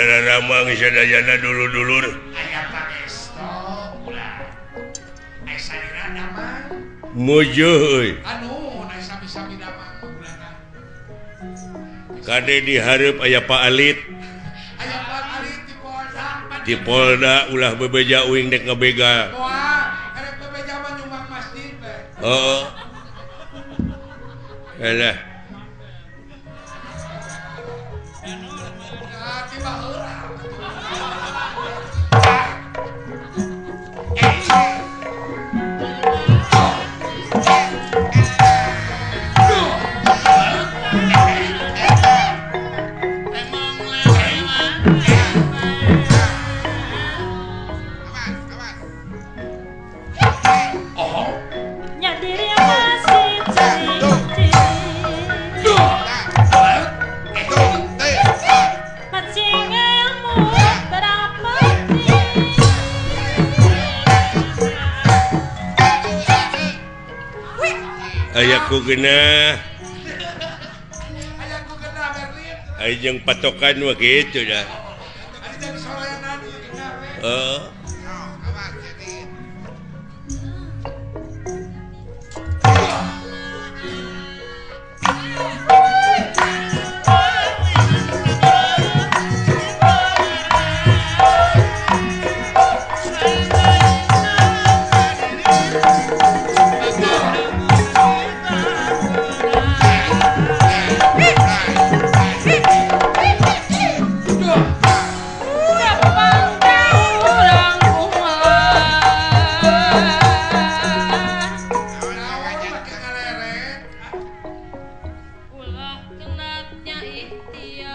Ramang sadayana dulu-dulur. Aya pangesto ulah. Aya sadira damang. Mujo euy. Anu aya sami-sami damang ulana. Kade dihareup aya Pak Alit. Aya Pak Alit di Polda. Di Polda ulah bebeja uing dek ngabegal. Wah, erek bebeja mah nyumbang masjid teh. Heeh. Alah. Nah, tiba heurah. Ayaku genah. Ayaku genah Berlin. Aya jeung patokan mah kitu dah. Ari jadi soreanan ieu genah we. Heeh. Awas jadi.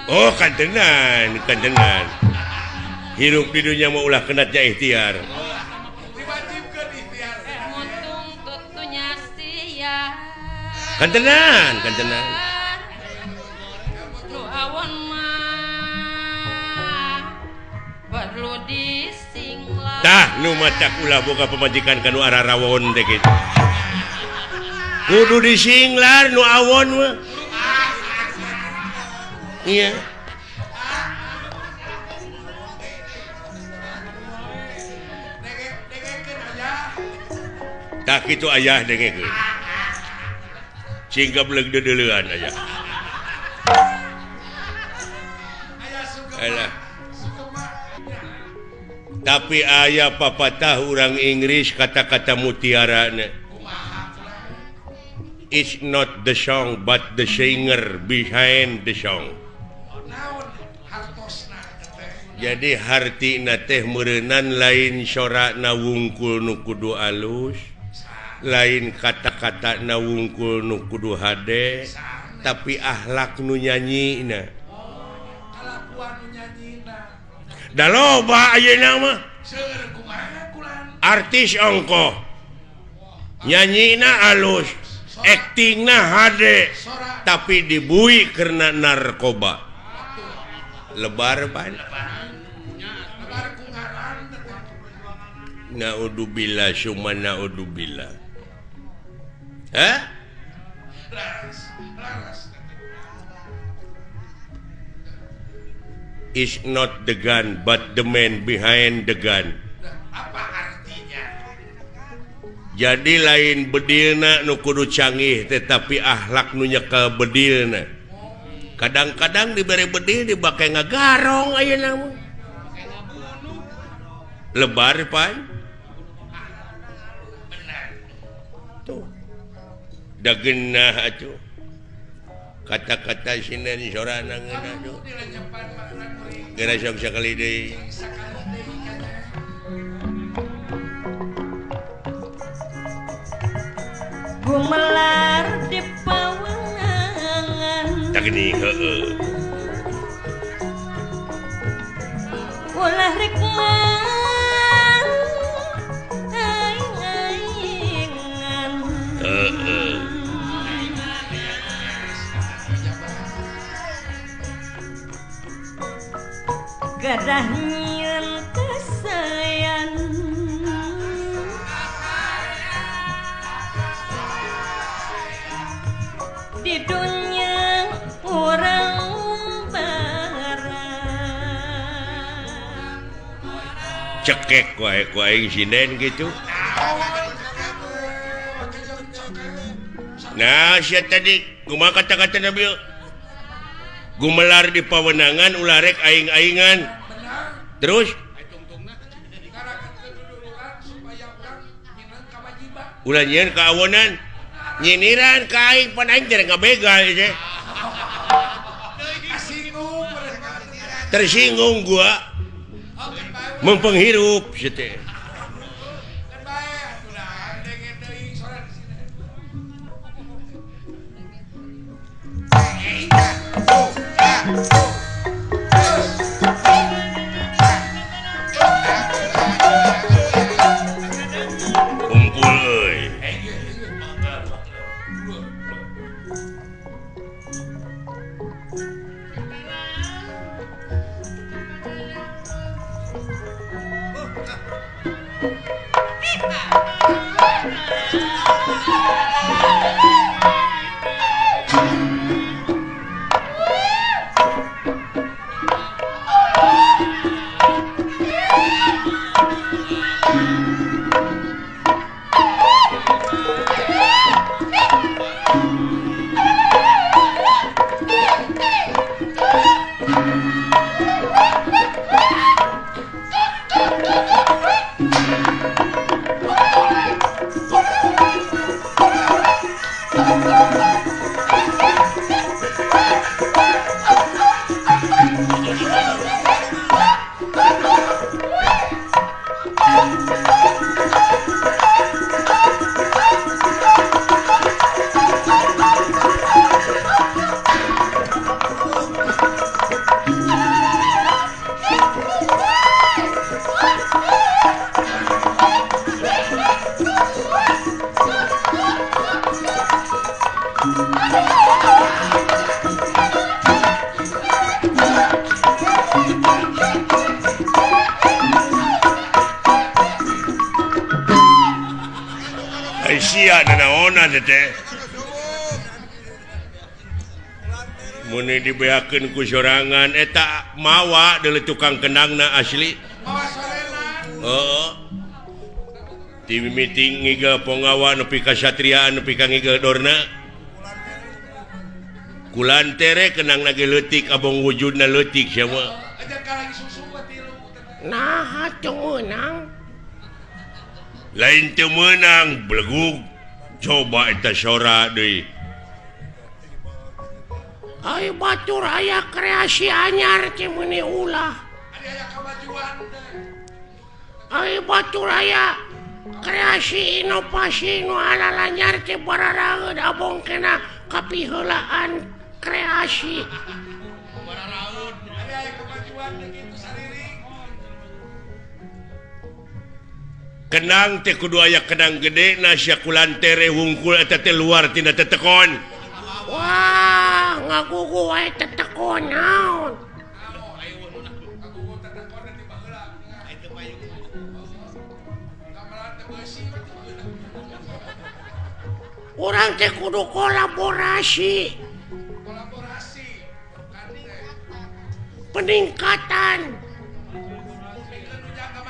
Oh, kantenan. Hirup di dunia mau ulah kenatnya ikhtiar. Diwajibkeun ikhtiar. Untung tutunya sia. Kantenan. Lu awan mah perlu disinglah. Tah nu matak ulah boga pemajikan kanu arah rawon teh kitu. Kudu disinglar nu awon mah. Iya. Dengekeun aja. Tak kitu ayah dengekeun. Singga beleg dedeleuan aya. Aya sugema. Alah. Sugema. Tapi aya papatah urang Inggris kata-kata mutiarana. It's not the song but the singer behind the song. Naon hartosna teh. Jadi hartina teh meureunnan lain sorakna wungkul nu kudu alus, lain kata-kata na wungkul nu kudu hade, tapi akhlak nu nyanyina. Kalakuan nu nyanyina. Da loba ayeuna mah Seueur kumaha kulan. artis ongkoh. Nyanyina alus, aktingna hade, tapi dibui karena narkoba. Lebar pan. Lebar ku ngaran teh. Naudzubillah summa naudzubillah. Hah? Laras. Is not the gun but the man behind the gun. Apa artinya? Jadi lain bedilna nu kudu canggih tetapi akhlak nu nyekel bedilna. Kadang-kadang diberi bedil dibake ngagarong ayeuna mah. Lebar pan. Tuh. Da geunah atuh. Kata-kata sinan sorana ngeuna tuh. Dilenyepan makna kuring Geura sok sakali deui. sakali deui kana. Gumelar di pawangan. Tak geuning heeh. Ulah rikman aing-aingan. Heeh. Gadah nyieun kasayan. Di dunia orang cekek wae ku aing sinden gitu. Nah, sia tadi kumaha kata-kata Nabi? Gumelar di pawenangan ulah rek aing-aingan. Terus ulah nyieun ka awonan. Nyiniran ka aing pan aing teh ngabegal teh. Tersinggung gua. Mempenghirup teh. Sia nanaonan teh. Mun dibeakeun ku sorangan eta mawa deuleu tukang kenangna asli. Heeh. Ti mimiti ngigel pongawa nepi ka satriaan nepi ka ngigel dorna. Kulantere kenangna ge leutik abong wujudna leutik sia mah. Nah, atuh meunang. Lain teu meunang belegug coba eta sora deui. Ai batur aya kreasi anyar teh meuni ulah. Aya kamajuan teh. Ai batur aya kreasi inovasi nu halal anyar teh bararaeud abong kena kapiheulaan kreasi. Bararaeud aya kamajuan teh kitu sariring. Kenang teh kudu aya kenang gede nasya kulantere wungkul eta teh luar tina tetekon. Wah, ngagugu wae tetekon naon. Urang teh kudu kolaborasi. Peningkatan.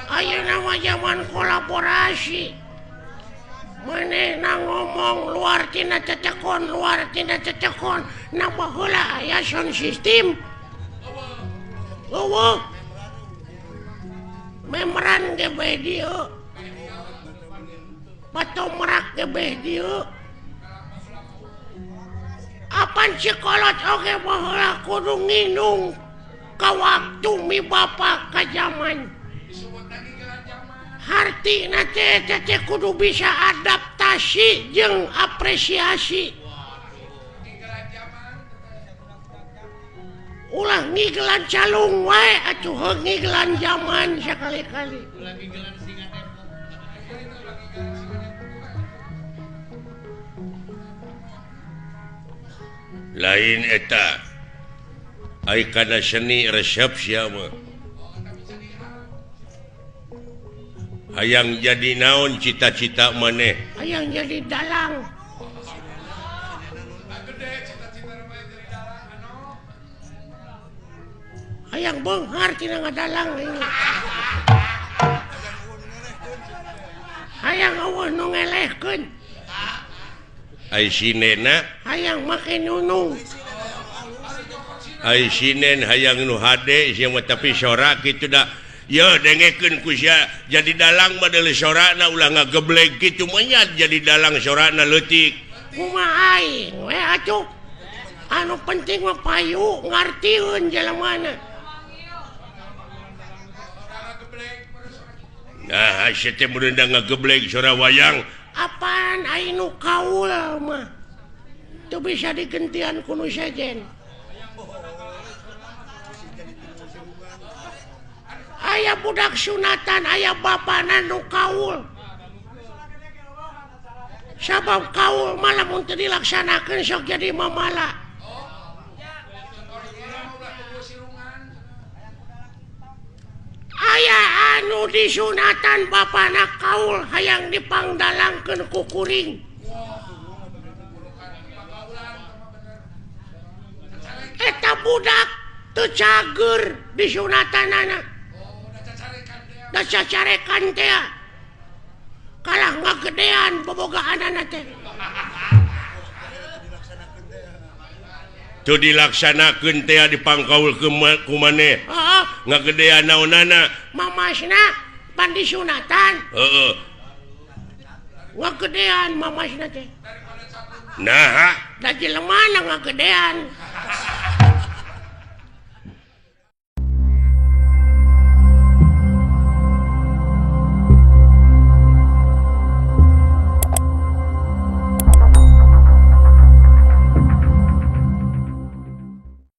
Ayeuna mah zaman kolaborasi. Manehna ngomong luar tina tetekon, nambah heula aya sound system. Eueuh. Memeran ge bae dieu. Patomrak ge bae dieu. Apan cikolot oge baheula kudu nginung ka waktu mi bapa ka zaman. Hartina teh kudu bisa adaptasi jeung apresiasi. Ulah ngiglan calung wae atuh ngiglan zaman sakali-kali. Lain eta ai kana seni resepsi mah. Hayang jadi naon cita-cita maneh? Hayang jadi dalang. Hayang beunghar tina ngadalang. hayang eueuh nu ngelehkeun ai sinena hayang make nunung ai sinen hayang nu hade sia mah tapi sorak kitu da ya dengekeun ku sia jadi dalang badal sorakna ulah ngageblek kitu mah nya jadi dalang sorakna leutik kumaha aing we atuh anu penting mah payu ngartieun jelemana nah sia teh mun da ngageblek sora wayang apaan aing nu kaul mah teu bisa digentian ku nu sejen aya budak sunatan aya bapana nu kaul sabab kaul malah mun teu dilaksanakeun sok jadi mamala aya anu disunatan bapana kaul hayang dipangdalangkeun ku kuring eta budak teu cager disunatanana da cacarekan teh kalah ngagedean bobogaanana teh teu dilaksanakeun teh dipangkaul ku maneh ngagedean naonana mamasna pan disunatan heeh ngagedean mamasna teh nah da jelemana ngagedean